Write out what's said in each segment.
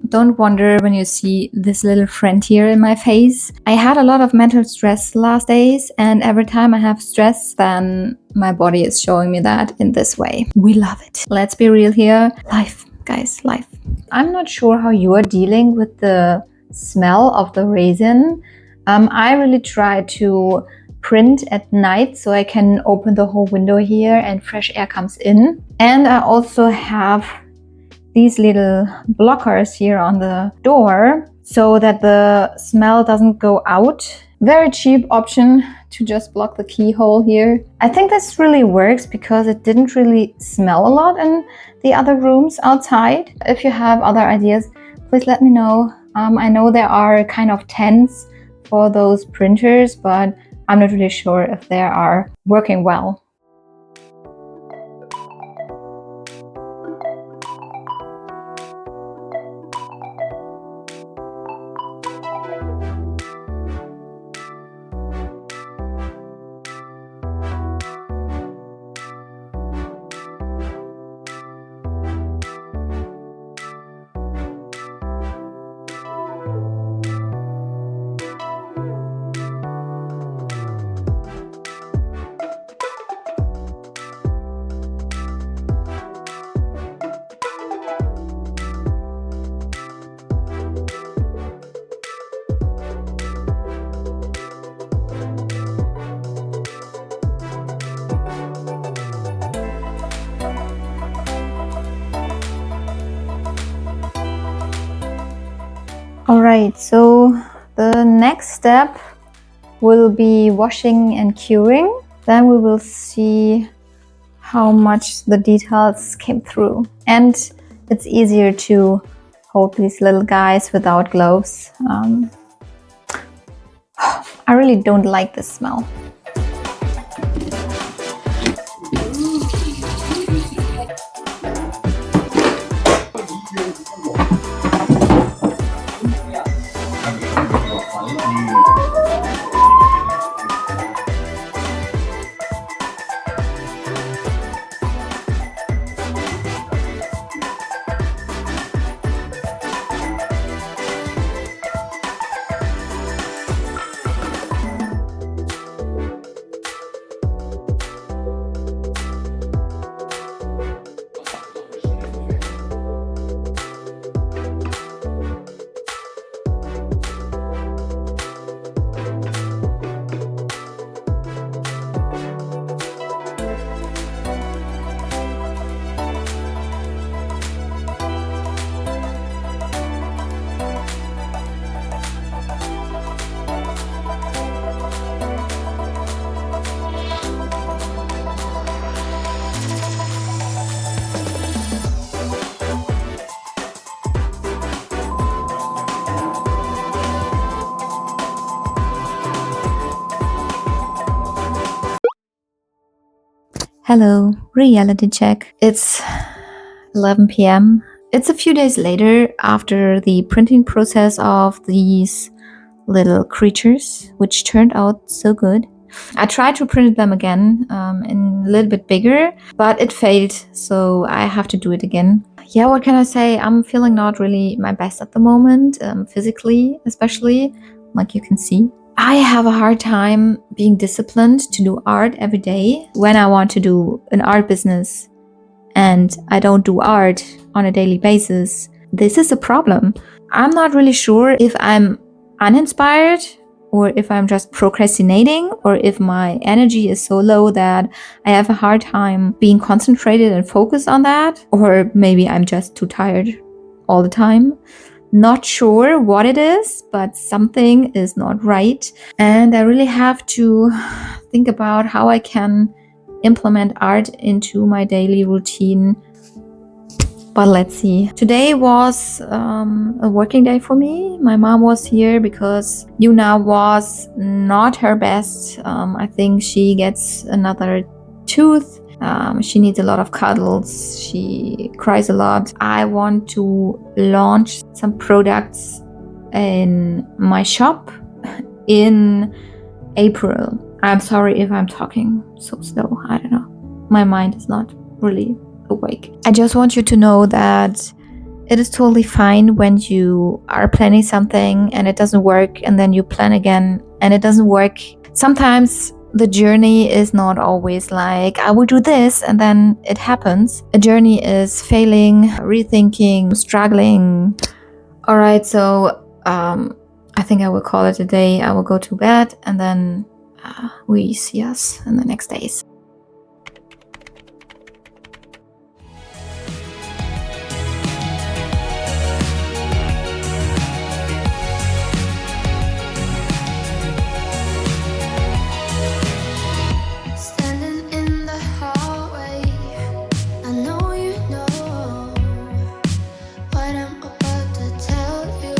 don't wonder when you see this little friend here in my face. I had a lot of mental stress last days, and every time I have stress, then my body is showing me that in this way. We love it. Let's be real here. Life, guys, life. I'm not sure how you are dealing with the smell of the resin. I really try to print at night so I can open the whole window here and fresh air comes in. And I also have these little blockers here on the door so that the smell doesn't go out. Very cheap option to just block the keyhole here. I think this really works because it didn't really smell a lot in the other rooms outside. If you have other ideas, please let me know. I know there are kind of tents for those printers, but I'm not really sure if they are working well. Alright, so the next step will be washing and curing. Then we will see how much the details came through. And it's easier to hold these little guys without gloves. I really don't like this smell. Hello, reality check. It's 11 p.m. It's a few days later after the printing process of these little creatures, which turned out so good. I tried to print them again in a little bit bigger, but it failed, so I have to do it again. Yeah, what can I say? I'm feeling not really my best at the moment, physically especially, like you can see. I have a hard time being disciplined to do art every day when I want to do an art business and I don't do art on a daily basis. This is a problem. I'm not really sure if I'm uninspired or if I'm just procrastinating or if my energy is so low that I have a hard time being concentrated and focused on that, or maybe I'm just too tired all the time. Not sure what it is, but something is not right. And I really have to think about how I can implement art into my daily routine. But let's see. Today was a working day for me. My mom was here because Yuna was not her best. I think she gets another tooth. She needs a lot of cuddles. She cries a lot. I want to launch some products in my shop in April. I'm sorry if I'm talking so slow. I don't know. My mind is not really awake. I just want you to know that It is totally fine when you are planning something and it doesn't work, and then you plan again and it doesn't work. Sometimes the journey is not always like, I will do this and then it happens. A journey is failing, rethinking, struggling. All right, so I think I will call it a day. I will go to bed, and then we see us in the next days. Standing in the hallway, I know you know what I'm about to tell you.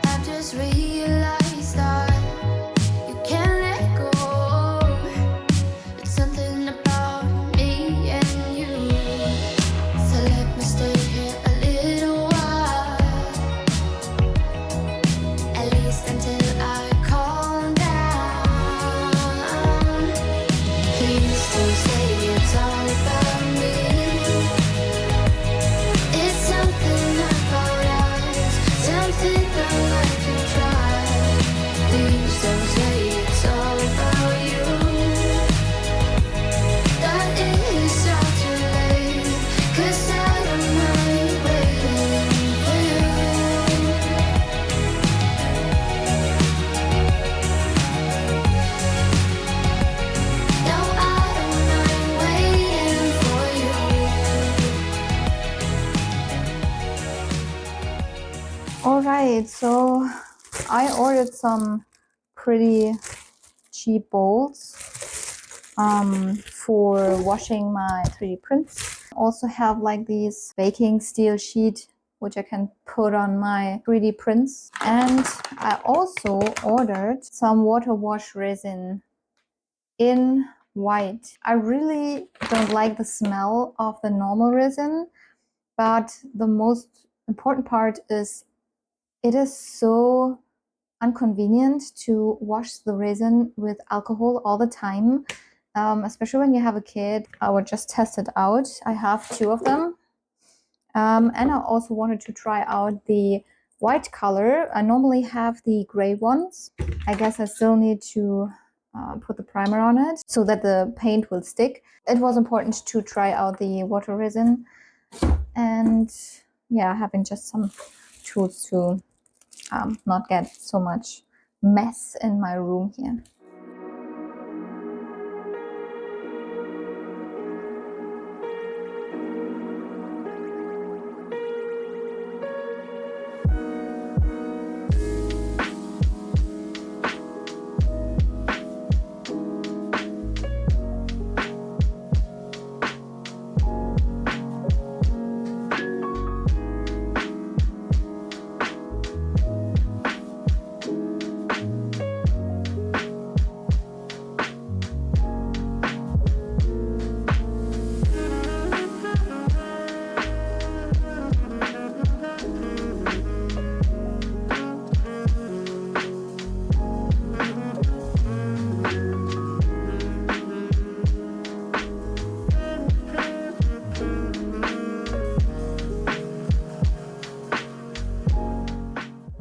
I've just realized that you can't let go. It's something about me and you. So let me stay here a little while, at least until I calm down. Please don't say it's all about me. It's something about us, something that I can try. Please don't say it's all about you. That is all too late, 'cause I don't mind waiting for you. No, I don't mind waiting for you. All right, so I ordered some pretty cheap bowls for washing my 3D prints. Also have like these baking steel sheet which I can put on my 3D prints. And I also ordered some water wash resin in white. I really don't like the smell of the normal resin, but the most important part is it is so inconvenient to wash the resin with alcohol all the time, especially when you have a kid. I would just test it out. I have 2 of them. And I also wanted to try out the white color. I normally have the gray ones. I guess I still need to put the primer on it so that the paint will stick. It was important to try out the water resin, and yeah, having just some tools to not get so much mess in my room here.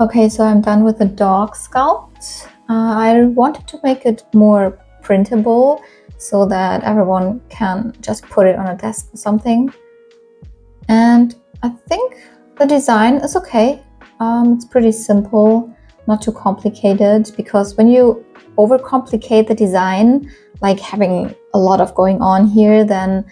Okay, so I'm done with the dog sculpt. I wanted to make it more printable so that everyone can just put it on a desk or something. And I think the design is okay. It's pretty simple, not too complicated, because when you overcomplicate the design, like having a lot of going on here, then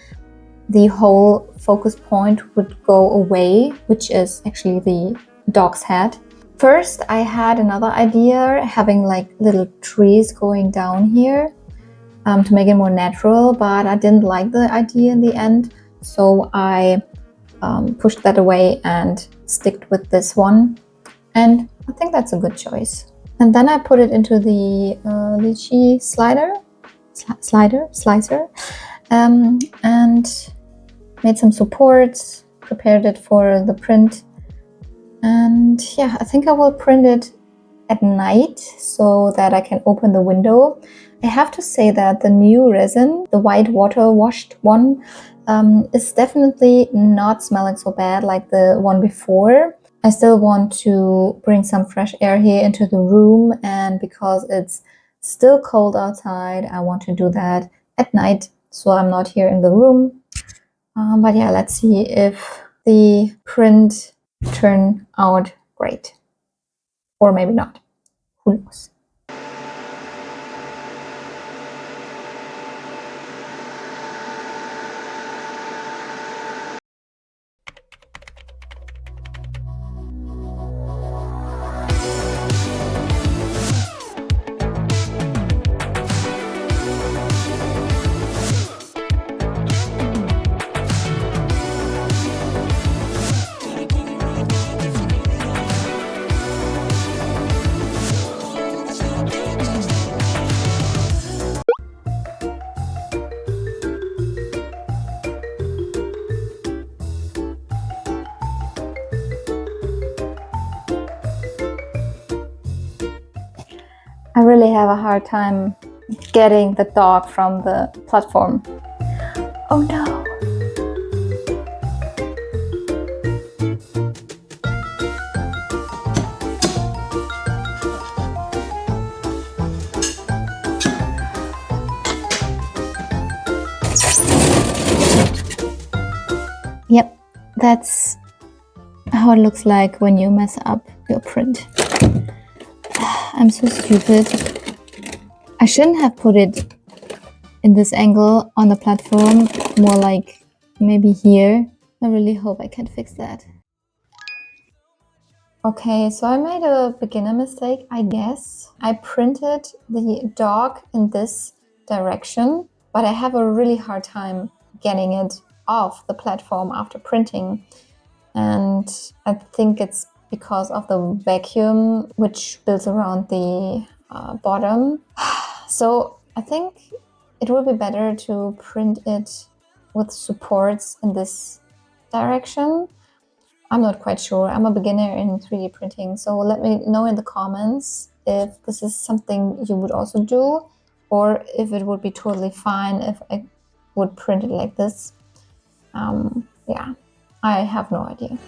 the whole focus point would go away, which is actually the dog's head. First, I had another idea, having like little trees going down here to make it more natural, but I didn't like the idea in the end, so I pushed that away and sticked with this one, and I think that's a good choice. And then I put it into the lychee slicer, and made some supports, prepared it for the print. And yeah, I think I will print it at night so that I can open the window, I have to say that the new resin, the white water washed one, is definitely not smelling so bad like the one before. I still want to bring some fresh air here into the room, and because it's still cold outside, I want to do that at night, so I'm not here in the room. But yeah, let's see if the print turn out great, or maybe not. Who knows? I really have a hard time getting the dog from the platform. Oh no. Yep, that's how it looks like when you mess up your print. I'm so stupid. I shouldn't have put it in this angle on the platform, more like maybe here. I really hope I can fix that. Okay, so I made a beginner mistake, I guess. I printed the dog in this direction, but I have a really hard time getting it off the platform after printing. And I think it's because of the vacuum which builds around the bottom. So I think it would be better to print it with supports in this direction. I'm not quite sure. I'm a beginner in 3D printing, so let me know in the comments if this is something you would also do, or if it would be totally fine if I would print it like this. Yeah, I have no idea.